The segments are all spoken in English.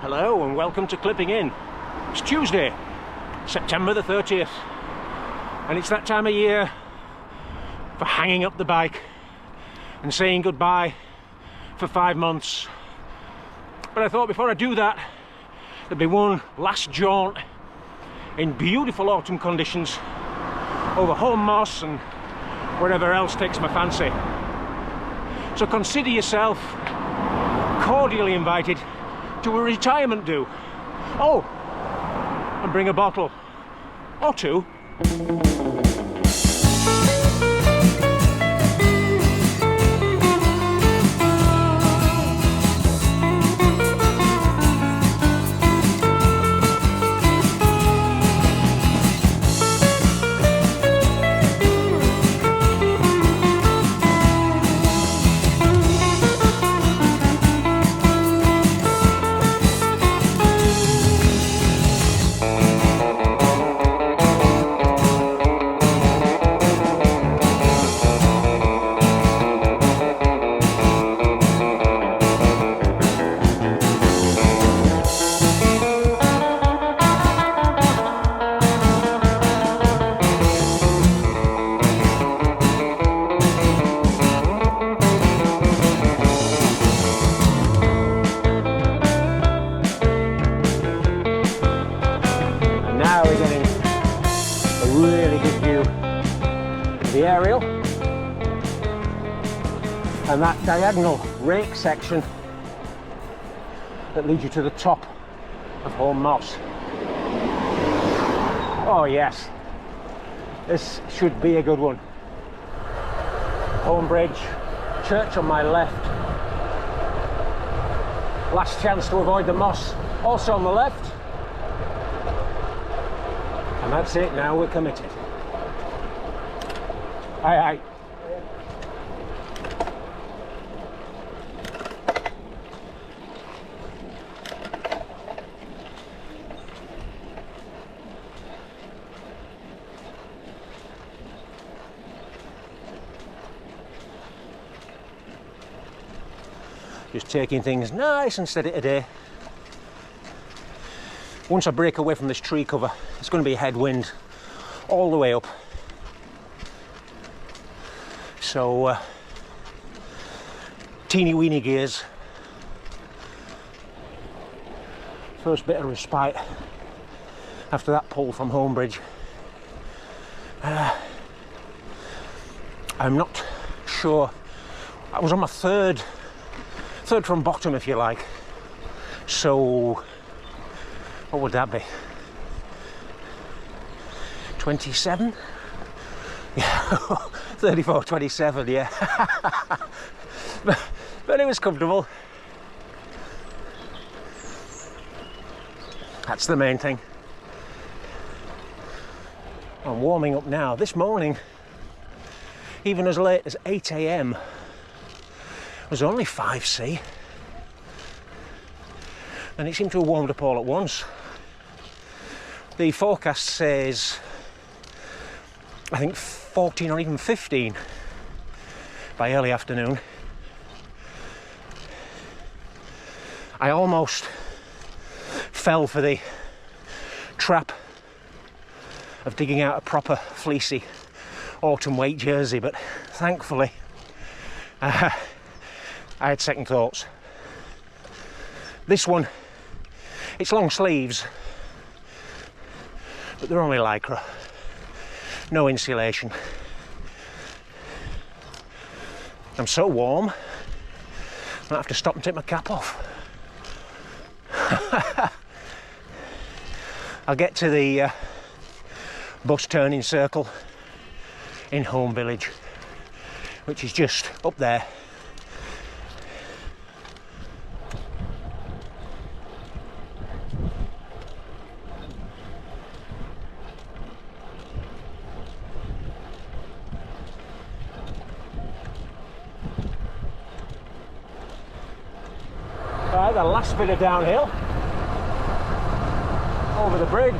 Hello and welcome to Clipping In. It's Tuesday, September the 30th, and it's that time of year for hanging up the bike and saying goodbye for 5 months. But I thought before I do that, there'd be one last jaunt in beautiful autumn conditions over Holme Moss and wherever else takes my fancy. So consider yourself cordially invited to a retirement do. Oh, and bring a bottle or two. Really good view of the aerial and that diagonal rake section that leads you to the top of Holme Moss. Oh yes, this should be a good one. Holme Bridge, church on my left. Last chance to avoid the moss, also on the left. And that's it, now we're committed. Aye, aye. Just taking things nice and steady today. Once I break away from this tree cover, it's going to be a headwind all the way up. So, teeny weeny gears. First bit of respite after that pull from Holme Bridge. I'm not sure. I was on my third from bottom, if you like. So, what would that be? 27? Yeah, 34, 27, yeah. but it was comfortable. That's the main thing. I'm warming up now. This morning, even as late as 8 AM, it was only 5C. And it seemed to have warmed up all at once. The forecast says, I think 14 or even 15 by early afternoon. I almost fell for the trap of digging out a proper fleecy autumn weight jersey, but thankfully I had second thoughts. This one, it's long sleeves, but they're only lycra, no insulation. I'm so warm, I might have to stop and take my cap off. I'll get to the bus turning circle in Holme Village, which is just up there. Right, the last bit of downhill over the bridge.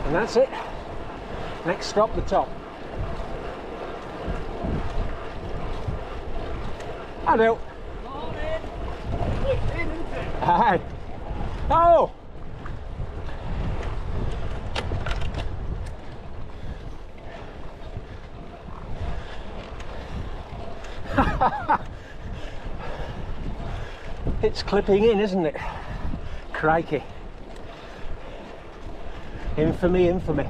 And that's it. Next stop, the top. I do. Hi. Oh! It's clipping in, isn't it? Crikey. Infamy, infamy.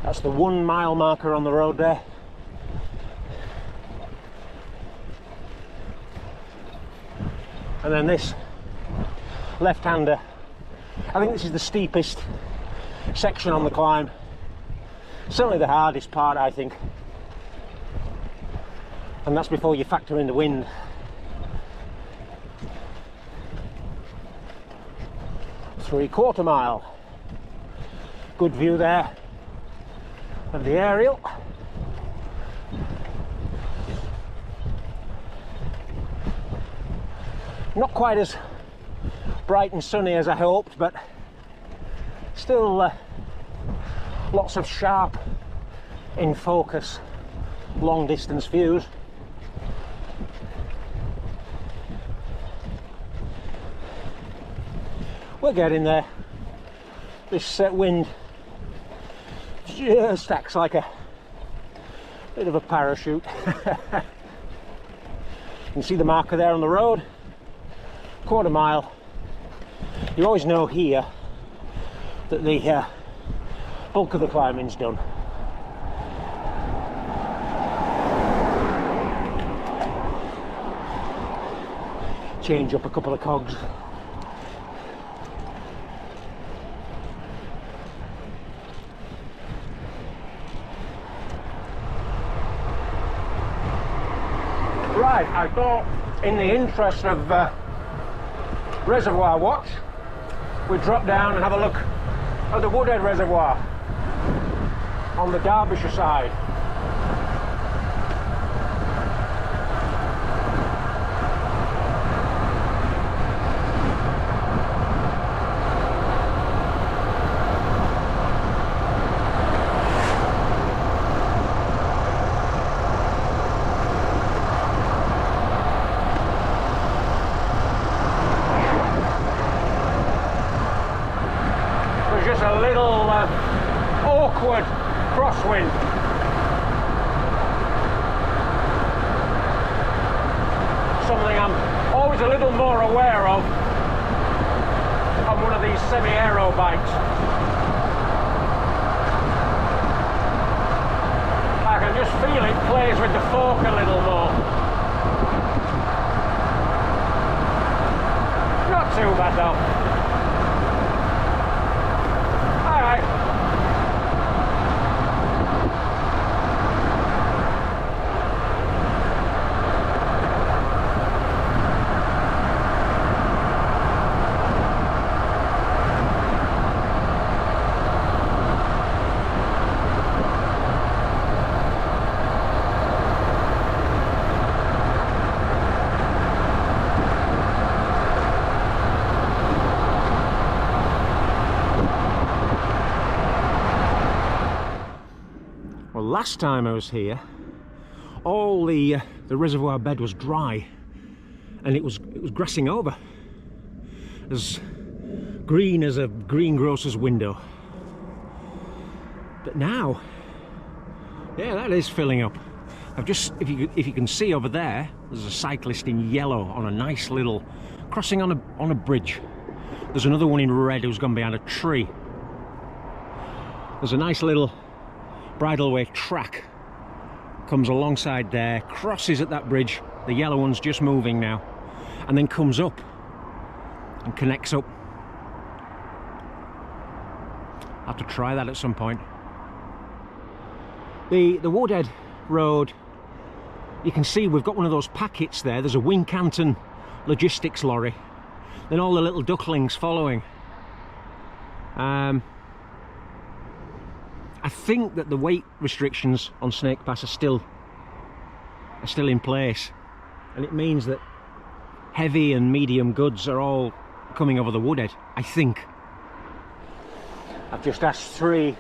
That's the 1 mile marker on the road there. And then this left-hander. I think this is the steepest section on the climb. Certainly the hardest part, I think. And that's before you factor in the wind. Three-quarter mile. Good view there of the aerial. Not quite as bright and sunny as I hoped, but still lots of sharp, in focus, long distance views. We're getting there. This wind just acts like a bit of a parachute. You can see the marker there on the road, quarter mile. You always know here that the bulk of the climbing's done. Change up a couple of cogs. Right, I thought in the interest of Reservoir watch, we'd drop down and have a look at the Woodhead Reservoir on the Derbyshire side. Just a little awkward crosswind. Something I'm always a little more aware of on one of these semi-aero bikes. I can just feel it plays with the fork a little more. Not too bad though. Well, last time I was here, all the reservoir bed was dry, and it was grassing over, as green as a greengrocer's window. But now, yeah, that is filling up. I've just, if you can see over there, there's a cyclist in yellow on a nice little crossing on a bridge. There's another one in red who's gone behind a tree. There's a nice little bridleway track comes alongside there, crosses at that bridge, the yellow one's just moving now, and then comes up and connects up. I'll have to try that at some point. The Woodhead Road, you can see we've got one of those packets there. There's a Wincanton logistics lorry, then all the little ducklings following. I think that the weight restrictions on Snake Pass are still in place, and it means that heavy and medium goods are all coming over the Woodhead, I think. I've just asked 3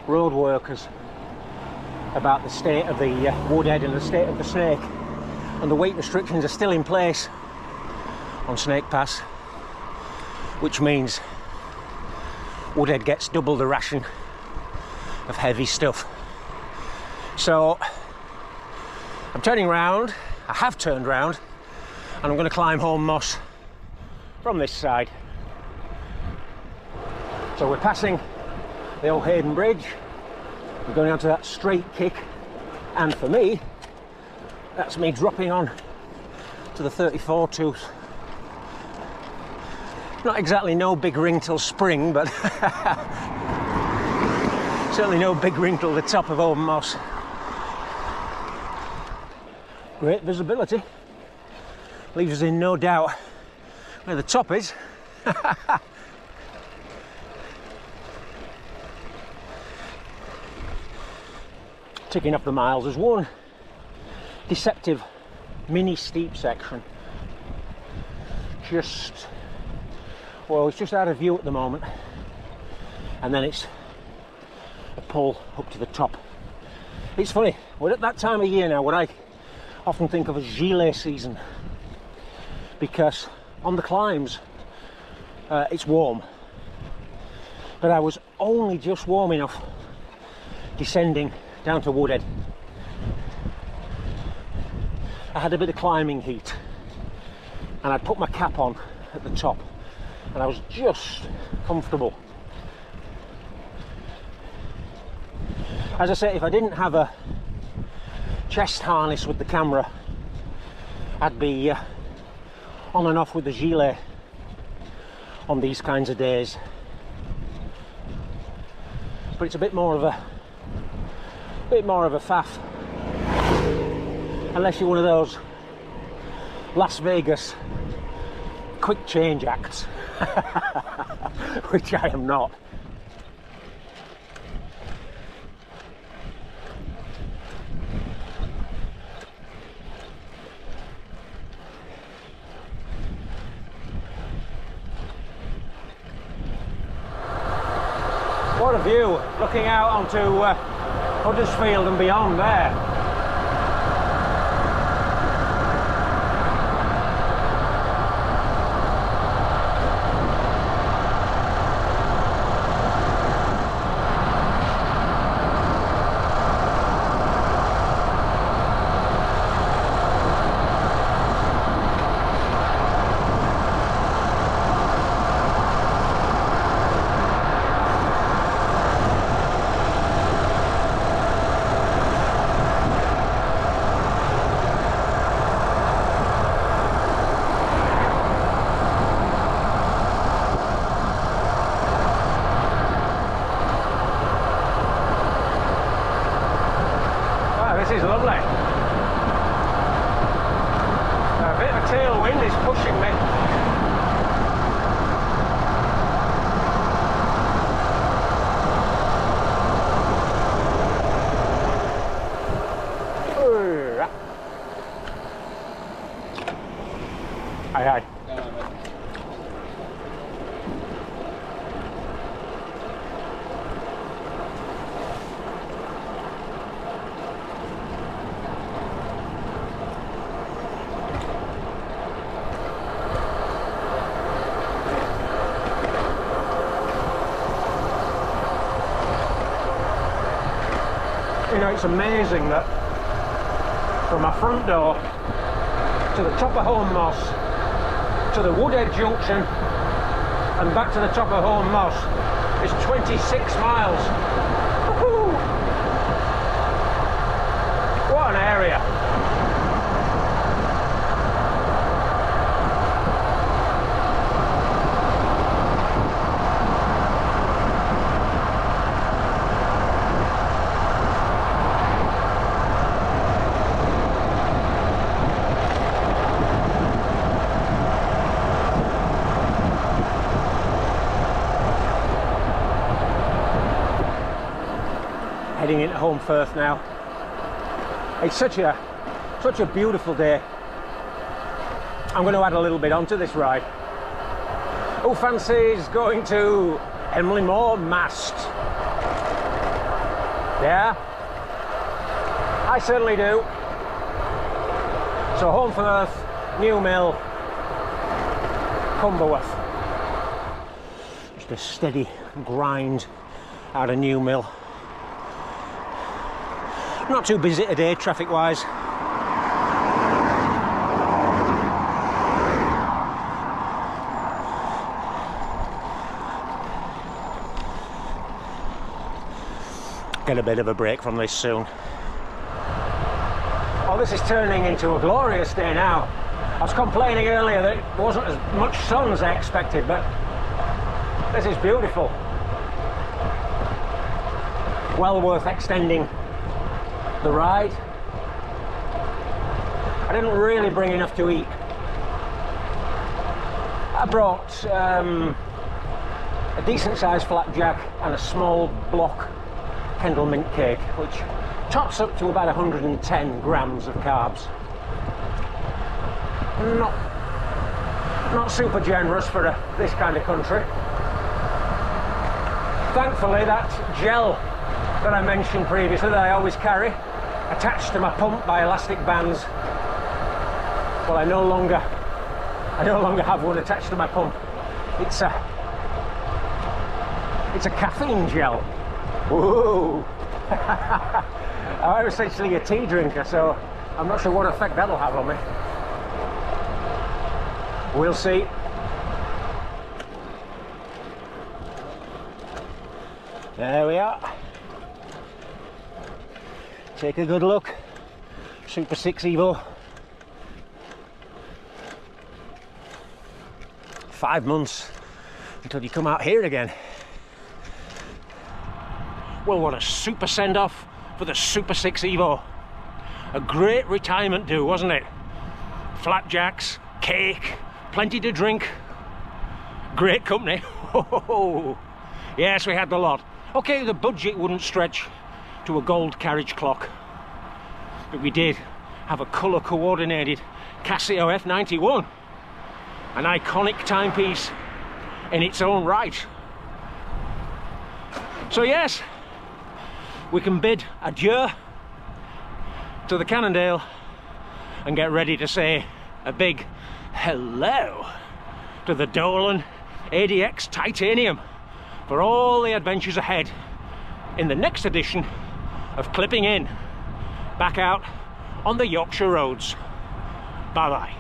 road workers about the state of the woodhead and the state of the snake, and the weight restrictions are still in place on Snake Pass, which means woodhead gets double the ration of heavy stuff. So I'm turning round, I have turned round, and I'm going to climb Holme Moss from this side. So we're passing the old Hayden Bridge, we're going onto that straight kick, and for me, that's me dropping on to the 34 tooth. Not exactly no big ring till spring, but certainly no big ring till the top of Holme Moss. Great visibility, leaves us in no doubt where the top is. Ticking off the miles, there's one deceptive mini steep section, well, it's just out of view at the moment, and then it's a pull up to the top. It's funny, we're at that time of year now what I often think of as gilet season, because on the climbs it's warm, but I was only just warm enough descending down to Woodhead. I had a bit of climbing heat, and I'd put my cap on at the top, and I was just comfortable. As I say, if I didn't have a chest harness with the camera, I'd be on and off with the gilet on these kinds of days. But it's a bit more of a faff, unless you're one of those Las Vegas quick change acts, which I am not. What a view, looking out onto Huddersfield and beyond there. This is lovely. A bit of a tailwind is pushing me. Aye, aye. You know, it's amazing that from my front door to the top of Holme Moss to the Woodhead Junction and back to the top of Holme Moss is 26 miles. Woohoo! What an area! Heading into Home Firth now. It's such a beautiful day. I'm going to add a little bit onto this ride. Who fancies going to Holme Moss. Yeah, I certainly do. So Holmfirth, New Mill, Cumberworth. Just a steady grind out of New Mill. Not too busy today traffic wise. Get a bit of a break from this soon. Oh, this is turning into a glorious day now. I was complaining earlier that there wasn't as much sun as I expected, but this is beautiful. Well worth extending the ride. I didn't really bring enough to eat. I brought a decent sized flapjack and a small block Kendal mint cake, which tops up to about 110 grams of carbs. Not super generous for this kind of country. Thankfully, that gel that I mentioned previously that I always carry, attached to my pump by elastic bands, well, I no longer have one attached to my pump. It's a caffeine gel. Whoa! I'm essentially a tea drinker, so I'm not sure what effect that'll have on me. We'll see. There we are. Take a good look. Super 6 Evo. 5 months until you come out here again. Well, what a super send-off for the Super 6 Evo. A great retirement do, wasn't it? Flapjacks, cake, plenty to drink, great company. Yes, we had the lot. Okay, the budget wouldn't stretch to a gold carriage clock, but we did have a colour coordinated Casio F91, an iconic timepiece in its own right. So yes, we can bid adieu to the Cannondale and get ready to say a big hello to the Dolan ADX Titanium for all the adventures ahead in the next edition of Clipping In, back out on the Yorkshire roads. Bye bye.